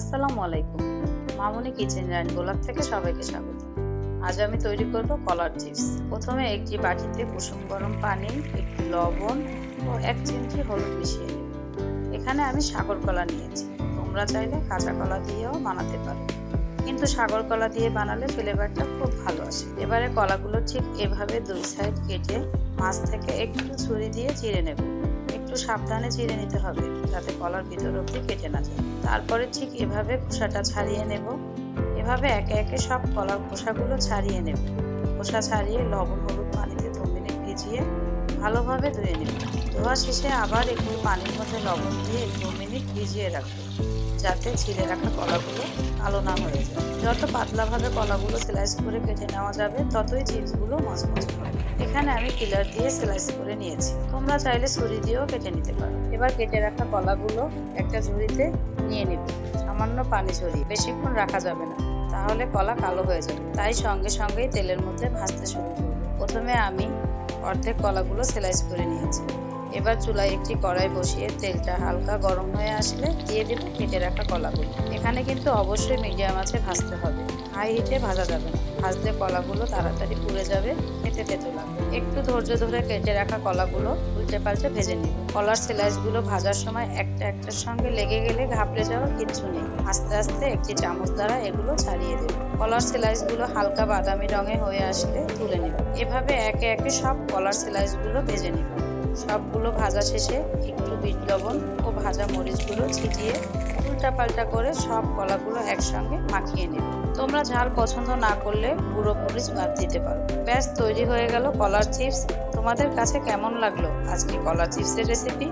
আসসালামু আলাইকুম। মামুনি kitchen and গোলাপ থেকে সবাইকে স্বাগত। আজ আমি তৈরি করব কলার চিপস। প্রথমে একটি বাটিতে কুসুম গরম পানি, একটু লবণ ও 1 চিমটি হলুদ মিশিয়ে নেব। এখানে আমি সাগর কলা নিয়েছি। তোমরা চাইলে কাঁচা কলা দিয়েও বানাতে পারো, কিন্তু সাগর কলা দিয়ে বানালে ফ্লেভারটা খুব ভালো আসে। এবারে কলাগুলো ঠিক এভাবে দুই সাইড কেটে মাছ থেকে একটু ছুরি দিয়ে চিড়ে নেব। একটু সাবধানে চিড়ে নিতে হবে যাতে কলার ভিতর অবধি কেটে না যায়। তারপরে ঠিক এভাবে খোসাটা ছাড়িয়ে নেব। এভাবে একে একে সব কলার খোসাগুলো ছাড়িয়ে নেব। খোসা ছাড়িয়ে লবণ হলুদ পানিতে 2 মিনিট ভিজিয়ে ভালোভাবে ধুয়ে নেব। ধোয়া শেষে আবার একটু পানির মধ্যে লবণ দিয়ে 2 মিনিট ভিজিয়ে রাখবো, যাতে ছিলে রাখা কলাগুলো কালো না হয়ে যায়। যত পাতলাভাবে কলাগুলো স্লাইস করে কেটে নেওয়া যাবে ততই চিপসগুলো মচমচে হবে। এখানে আমি পিলার দিয়ে স্লাইস করে নিয়েছি, তোমরা চাইলে ছুরি দিয়েও কেটে নিতে পারো। এবার কেটে রাখা কলাগুলো একটা ঝুড়িতে নিয়ে নিব। সামান্য পানি ছড়িয়ে, বেশিক্ষণ রাখা যাবে না, তাহলে কলা কালো হয়ে যাবে। তাই সঙ্গে সঙ্গেই তেলের মধ্যে ভাজতে শুরু করব। প্রথমে আমি অর্ধেক কলাগুলো স্লাইস করে নিয়েছি। এবার চুলায় একটি কড়াই বসিয়ে তেলটা হালকা গরম হয়ে আসলে দিয়ে দেব কেটে রাখা কলাগুলো। এখানে কিন্তু অবশ্যই মিডিয়াম আঁচে ভাজতে হবে, হাই হিটে ভাজা যাবে না। ভাজলে কলাগুলো তাড়াতাড়ি পুড়ে যাবে, খেতে তেতো লাগবে। একটু ধৈর্য ধরে কেটে রাখা কলাগুলো উল্টে পাল্টে ভেজে নিব। কলার স্লাইসগুলো ভাজার সময় একটা একটার সঙ্গে লেগে গেলে ঘাবড়ে যাওয়ার কিচ্ছু নেই। আস্তে আস্তে একটি চামচ দ্বারা এগুলো ছাড়িয়ে দেব। কলার স্লাইসগুলো হালকা বাদামি রঙে হয়ে আসলে তুলে নেব। এভাবে একে একে সব কলার স্লাইসগুলো ভেজে নেব। সবগুলো ভাজা শেষে একটু বিট লবণ ও ভাজা মরিচগুলো ছিটিয়ে উল্টা পাল্টা করে সব কলাগুলো একসঙ্গে মাখিয়ে নেব। তোমরা ঝাল পছন্দ না করলে গুঁড়ো মরিচ বাদ দিতে পারো। ব্যাস, তৈরি হয়ে গেল কলার চিপস। তোমাদের কাছে কেমন লাগলো আজকে কলার চিপসের রেসিপি?